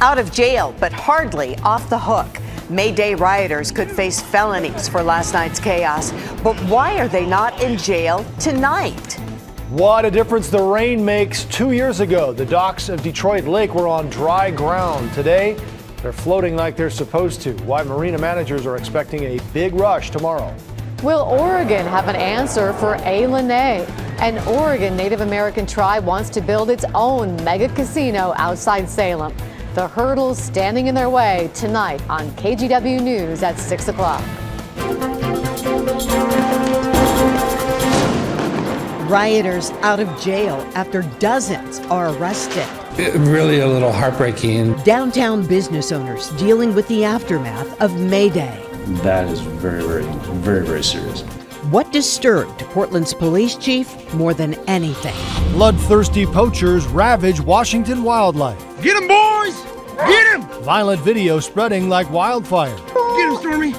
Out of jail, but hardly off the hook. May Day rioters could face felonies for last night's chaos. But why are they not in jail tonight? What a difference the rain makes. 2 years ago, the docks of Detroit Lake were on dry ground. Today, they're floating like they're supposed to. Why marina managers are expecting a big rush tomorrow. Will Oregon have an answer for A. Lene? An Oregon Native American tribe wants to build its own mega casino outside Salem. The hurdles standing in their way tonight on KGW News at 6 o'clock. Rioters out of jail after dozens are arrested. Really a little heartbreaking. Downtown business owners dealing with the aftermath of May Day. That is very serious. What disturbed Portland's police chief more than anything? Bloodthirsty poachers ravage Washington wildlife. Get him, boys! Get him! Violent video spreading like wildfire. Get him, Stormy!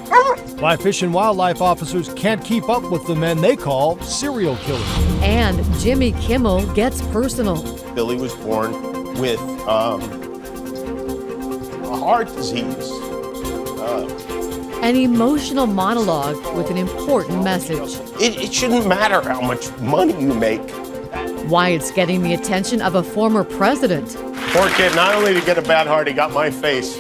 Why Fish and Wildlife officers can't keep up with the men they call serial killers. And Jimmy Kimmel gets personal. Billy was born with a heart disease. An emotional monologue with an important message. It shouldn't matter how much money you make. Why it's getting the attention of a former president. Poor kid, not only did he get a bad heart, he got my face.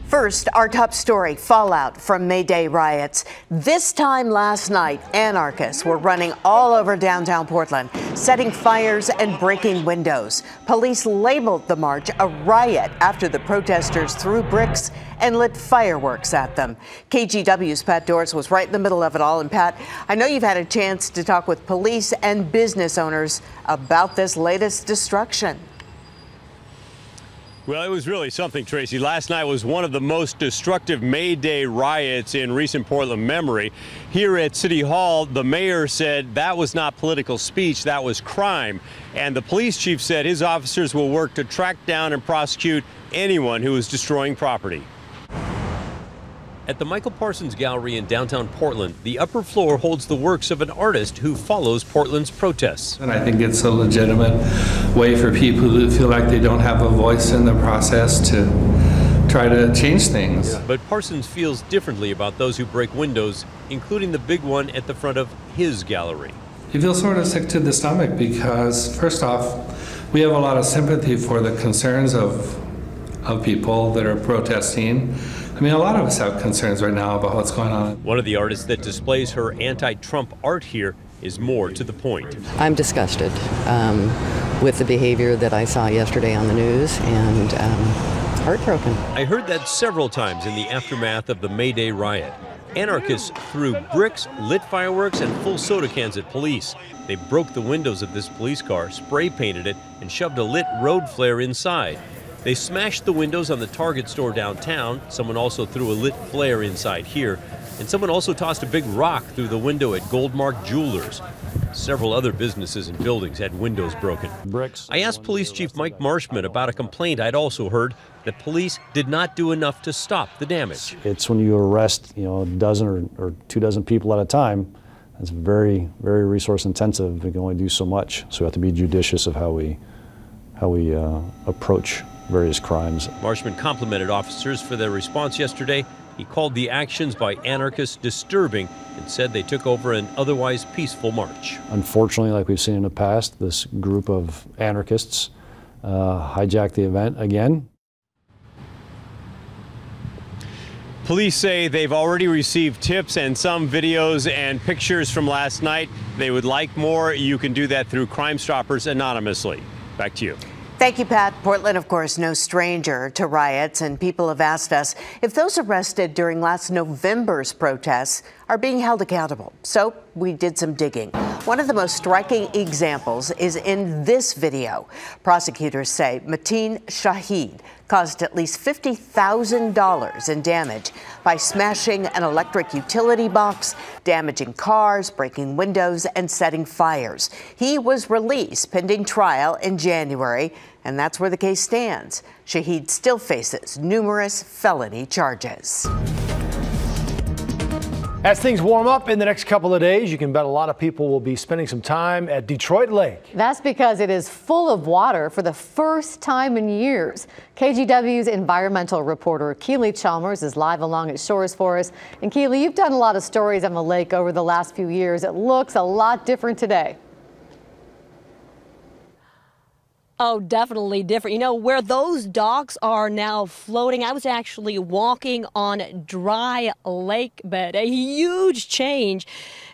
First, our top story, fallout from May Day riots. This time last night, anarchists were running all over downtown Portland, setting fires and breaking windows. Police labeled the march a riot after the protesters threw bricks and lit fireworks at them. KGW's Pat Doris was right in the middle of it all. And Pat, I know you've had a chance to talk with police and business owners about this latest destruction. Well, it was really something, Tracy. Last night was one of the most destructive May Day riots in recent Portland memory. Here at City Hall, the mayor said that was not political speech, that was crime. And the police chief said his officers will work to track down and prosecute anyone who is destroying property. At the Michael Parsons Gallery in downtown Portland, the upper floor holds the works of an artist who follows Portland's protests. And I think it's a legitimate way for people who feel like they don't have a voice in the process to try to change things. But Parsons feels differently about those who break windows, including the big one at the front of his gallery. You feel sort of sick to the stomach because, first off, we have a lot of sympathy for the concerns of people that are protesting. I mean, a lot of us have concerns right now about what's going on. One of the artists that displays her anti-Trump art here is more to the point. I'm disgusted with the behavior that I saw yesterday on the news and heartbroken. I heard that several times in the aftermath of the May Day riot. Anarchists threw bricks, lit fireworks, and full soda cans at police. They broke the windows of this police car, spray painted it, and shoved a lit road flare inside. They smashed the windows on the Target store downtown. Someone also threw a lit flare inside here. And someone also tossed a big rock through the window at Goldmark Jewelers. Several other businesses and buildings had windows broken. Bricks. I asked Police Chief Mike Marshman about a complaint I'd also heard that police did not do enough to stop the damage. It's when you arrest, a dozen or 2 dozen people at a time. It's very resource intensive. We can only do so much. So we have to be judicious of how we approach various crimes. Marshman complimented officers for their response yesterday. He called the actions by anarchists disturbing and said they took over an otherwise peaceful march. Unfortunately, like we've seen in the past, this group of anarchists hijacked the event again. Police say they've already received tips and some videos and pictures from last night. They would like more. You can do that through Crime Stoppers anonymously. Back to you. Thank you, Pat. Portland, of course, no stranger to riots, and people have asked us if those arrested during last November's protests are being held accountable. So we did some digging. One of the most striking examples is in this video. Prosecutors say Mateen Shahid caused at least $50,000 in damage by smashing an electric utility box, damaging cars, breaking windows, and setting fires. He was released pending trial in January, and that's where the case stands. Shahid still faces numerous felony charges. As things warm up in the next couple of days, you can bet a lot of people will be spending some time at Detroit Lake. That's because it is full of water for the first time in years. KGW's environmental reporter Keely Chalmers is live along its shores for us. And Keely, you've done a lot of stories on the lake over the last few years. It looks a lot different today. Oh, definitely different. You know, where those docks are now floating, I was actually walking on dry lake bed. A huge change.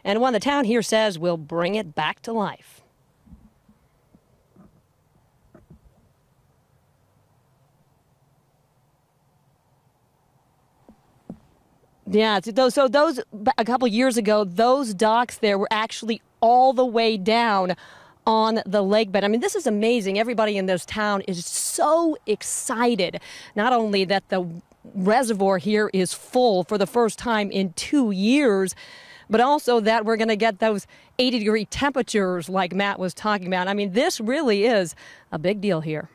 And one the town here says will bring it back to life. Yeah, so those a couple years ago, those docks there were actually all the way down on the lake bed. I mean, this is amazing. Everybody in this town is so excited. Not only that the reservoir here is full for the first time in 2 years, but also that we're going to get those 80-degree temperatures like Matt was talking about. I mean, this really is a big deal here.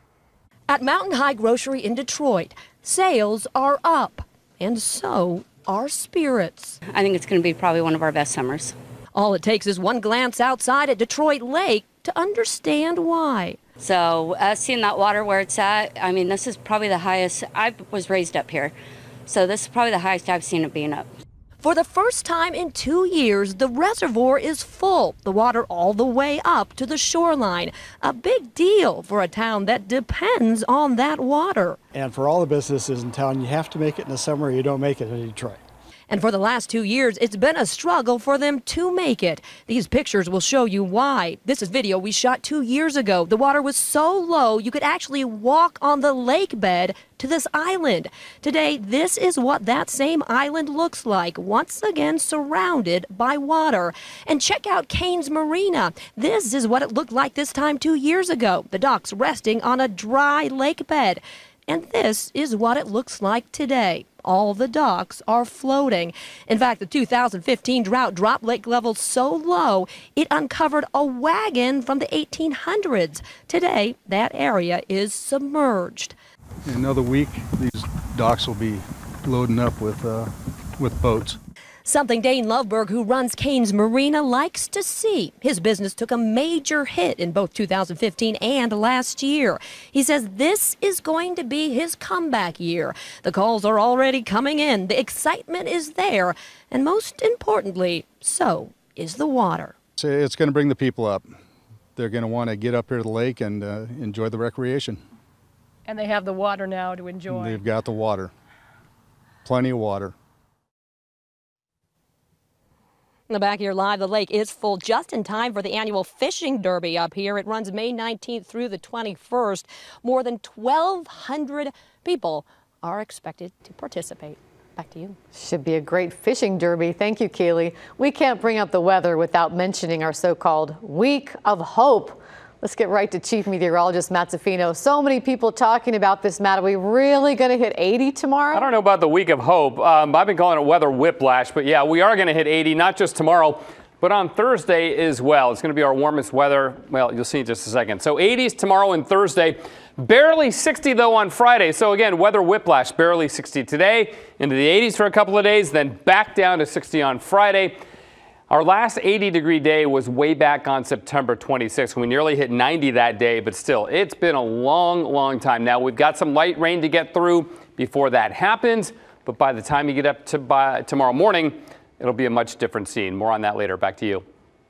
At Mountain High Grocery in Detroit, sales are up, and so are spirits. I think it's going to be probably one of our best summers. All it takes is one glance outside at Detroit Lake to understand why. So seeing that water where it's at, I mean, this is probably the highest. I was raised up here, so this is probably the highest I've seen it being up. For the first time in 2 years, the reservoir is full, the water all the way up to the shoreline. A big deal for a town that depends on that water. And for all the businesses in town, you have to make it in the summer, or you don't make it in Detroit. And for the last 2 years, it's been a struggle for them to make it. These pictures will show you why. This is video we shot 2 years ago. The water was so low, you could actually walk on the lake bed to this island. Today, this is what that same island looks like, once again surrounded by water. And check out Kane's Marina. This is what it looked like this time 2 years ago. The docks resting on a dry lake bed. And this is what it looks like today. All the docks are floating. In fact, the 2015 drought dropped lake levels so low, it uncovered a wagon from the 1800s. Today, that area is submerged. In another week, these docks will be loading up with boats. Something Dane Loveberg, who runs Kane's Marina, likes to see. His business took a major hit in both 2015 and last year. He says this is going to be his comeback year. The calls are already coming in. The excitement is there. And most importantly, so is the water. So it's going to bring the people up. They're going to want to get up here to the lake and enjoy the recreation. And they have the water now to enjoy. They've got the water. Plenty of water. In the back here live, the lake is full just in time for the annual fishing derby up here. It runs May 19th through the 21st. More than 1,200 people are expected to participate. Back to you. Should be a great fishing derby. Thank you, Keely. We can't bring up the weather without mentioning our so-called Week of Hope. Let's get right to Chief Meteorologist Matt Zaffino. So many people talking about this, Matt. Are we really going to hit 80 tomorrow? I don't know about the Week of Hope. I've been calling it weather whiplash, but yeah, we are going to hit 80, not just tomorrow, but on Thursday as well. It's going to be our warmest weather. Well, you'll see in just a second. So 80s tomorrow and Thursday. Barely 60, though, on Friday. So again, weather whiplash, barely 60 today, into the 80s for a couple of days, then back down to 60 on Friday. Our last 80-degree day was way back on September 26th. We nearly hit 90 that day, but still, it's been a long, long time. Now, we've got some light rain to get through before that happens, but by the time you get up to tomorrow morning, it'll be a much different scene. More on that later. Back to you.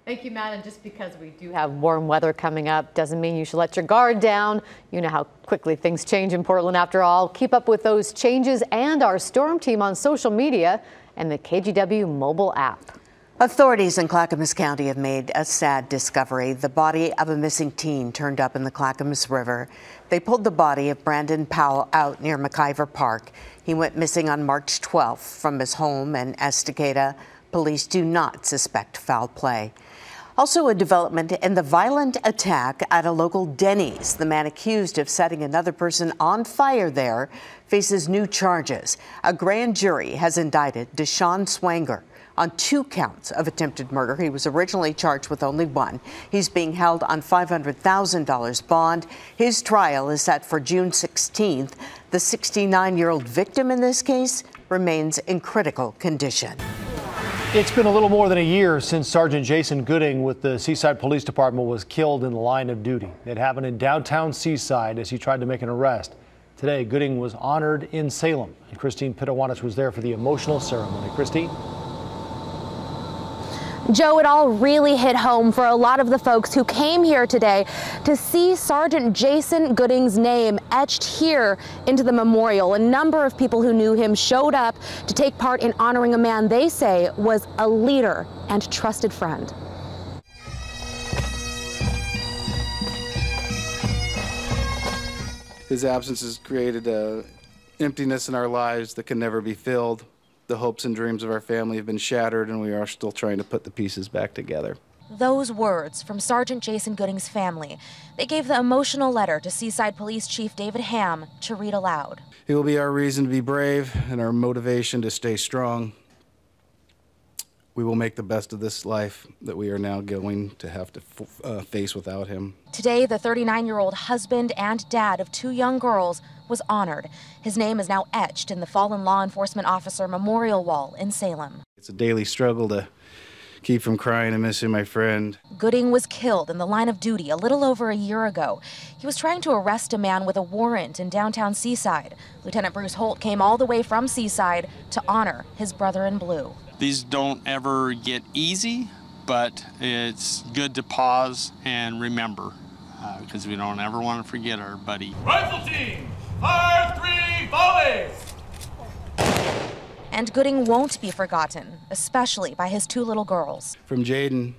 Thank you, Matt. And just because we do have warm weather coming up doesn't mean you should let your guard down. You know how quickly things change in Portland after all. Keep up with those changes and our storm team on social media and the KGW mobile app. Authorities in Clackamas County have made a sad discovery. The body of a missing teen turned up in the Clackamas River. They pulled the body of Brandon Powell out near McIver Park. He went missing on March 12th from his home in Estacada. Police do not suspect foul play. Also a development in the violent attack at a local Denny's. The man accused of setting another person on fire there faces new charges. A grand jury has indicted Deshaun Swanger on 2 counts of attempted murder. He was originally charged with only 1. He's being held on $500,000 bond. His trial is set for June 16th. The 69-year-old victim in this case remains in critical condition. It's been a little more than a year since Sergeant Jason Gooding with the Seaside Police Department was killed in the line of duty. It happened in downtown Seaside as he tried to make an arrest. Today, Gooding was honored in Salem, and Christine Pitawanis was there for the emotional ceremony. Christine? Joe, it all really hit home for a lot of the folks who came here today to see Sergeant Jason Gooding's name etched here into the memorial. A number of people who knew him showed up to take part in honoring a man they say was a leader and trusted friend. His absence has created an emptiness in our lives that can never be filled. The hopes and dreams of our family have been shattered, and we are still trying to put the pieces back together. Those words from Sergeant Jason Gooding's family, they gave the emotional letter to Seaside Police Chief David Ham to read aloud. It will be our reason to be brave and our motivation to stay strong. We will make the best of this life that we are now going to have to face without him. Today, the 39-year-old husband and dad of 2 young girls was honored. His name is now etched in the fallen law enforcement officer memorial wall in Salem. It's a daily struggle to keep from crying and missing my friend. Gooding was killed in the line of duty a little over a year ago. He was trying to arrest a man with a warrant in downtown Seaside. Lieutenant Bruce Holt came all the way from Seaside to honor his brother in blue. These don't ever get easy, but it's good to pause and remember because we don't ever want to forget our buddy. Rifle team, fire 3 volleys! And Gooding won't be forgotten, especially by his 2 little girls. From Jaden,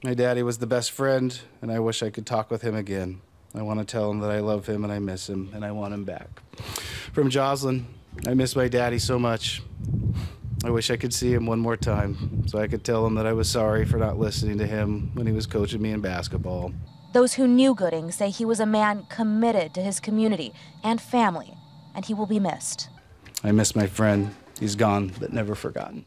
my daddy was the best friend, and I wish I could talk with him again. I want to tell him that I love him and I miss him and I want him back. From Jocelyn, I miss my daddy so much. I wish I could see him one more time so I could tell him that I was sorry for not listening to him when he was coaching me in basketball. Those who knew Gooding say he was a man committed to his community and family, and he will be missed. I miss my friend. He's gone, but never forgotten.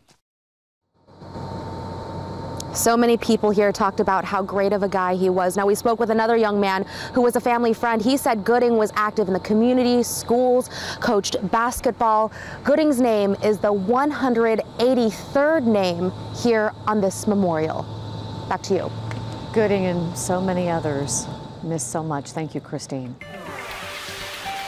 So many people here talked about how great of a guy he was. Now, we spoke with another young man who was a family friend. He said Gooding was active in the community, schools, coached basketball. Gooding's name is the 183rd name here on this memorial. Back to you. Gooding and so many others missed so much. Thank you, Christine.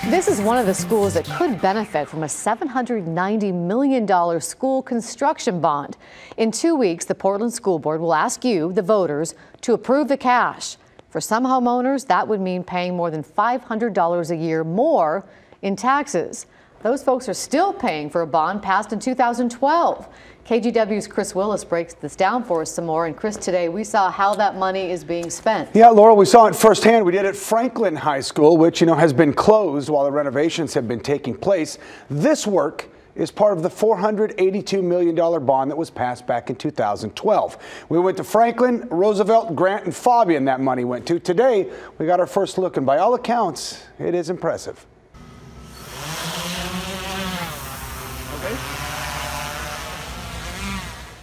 This is one of the schools that could benefit from a $790 million school construction bond. In 2 weeks, the Portland School Board will ask you, the voters, to approve the cash. For some homeowners, that would mean paying more than $500 a year more in taxes. Those folks are still paying for a bond passed in 2012. KGW's Chris Willis breaks this down for us some more. And Chris, today we saw how that money is being spent. Yeah, Laura, we saw it firsthand. We did at Franklin High School, which, has been closed while the renovations have been taking place. This work is part of the $482 million bond that was passed back in 2012. We went to Franklin, Roosevelt, Grant, and Fabian that money went to. Today, we got our first look, and by all accounts, it is impressive.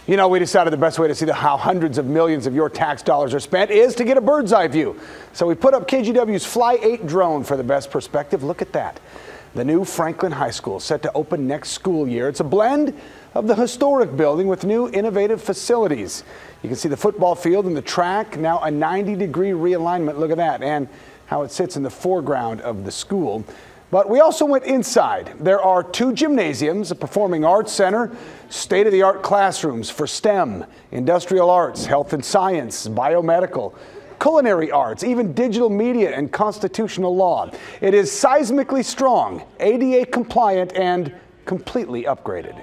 We decided the best way to see how hundreds of millions of your tax dollars are spent is to get a bird's eye view. So we put up KGW's Fly 8 drone for the best perspective. Look at that. The new Franklin High School set to open next school year. It's a blend of the historic building with new innovative facilities. You can see the football field and the track, now a 90-degree realignment. Look at that, and how it sits in the foreground of the school. But we also went inside. There are 2 gymnasiums, a performing arts center, state-of-the-art classrooms for STEM, industrial arts, health and science, biomedical, culinary arts, even digital media and constitutional law. It is seismically strong, ADA compliant, and completely upgraded.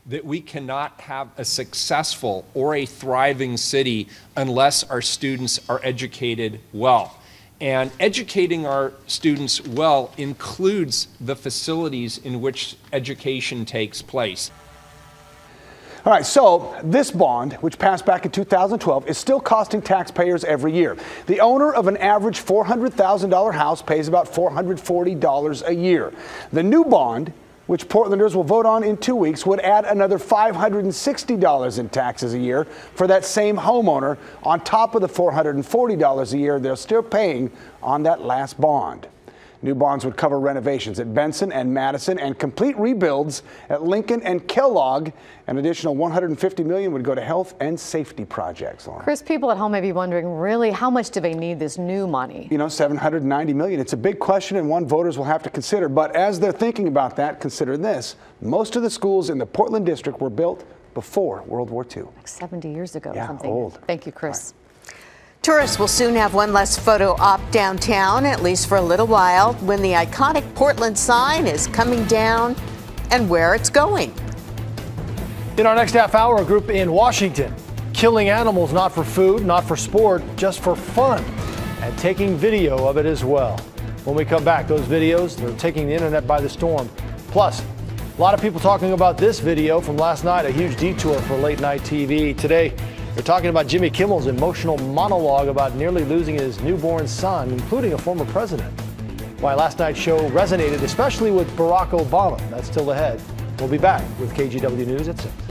That we cannot have a successful or a thriving city unless our students are educated well. And educating our students well includes the facilities in which education takes place. All right, so this bond, which passed back in 2012, is still costing taxpayers every year. The owner of an average $400,000 house pays about $440 a year. The new bond, which Portlanders will vote on in 2 weeks, would add another $560 in taxes a year for that same homeowner on top of the $440 a year they're still paying on that last bond. New bonds would cover renovations at Benson and Madison and complete rebuilds at Lincoln and Kellogg. An additional $150 million would go to health and safety projects. Chris, people at home may be wondering, really, how much do they need this new money? You know, $790 million. It's a big question and one voters will have to consider. But as they're thinking about that, consider this. Most of the schools in the Portland district were built before World War II. Like 70 years ago. Yeah, something. old. Thank you, Chris. Tourists will soon have one less photo op downtown, at least for a little while, when the iconic Portland sign is coming down and where it's going. In our next half hour, a group in Washington killing animals not for food, not for sport, just for fun, and taking video of it as well. When we come back, those videos, they're taking the internet by the storm. Plus, a lot of people talking about this video from last night, a huge detour for late night TV. Today, they're talking about Jimmy Kimmel's emotional monologue about nearly losing his newborn son, including a former president. Why last night's show resonated, especially with Barack Obama. That's still ahead. We'll be back with KGW News at 6.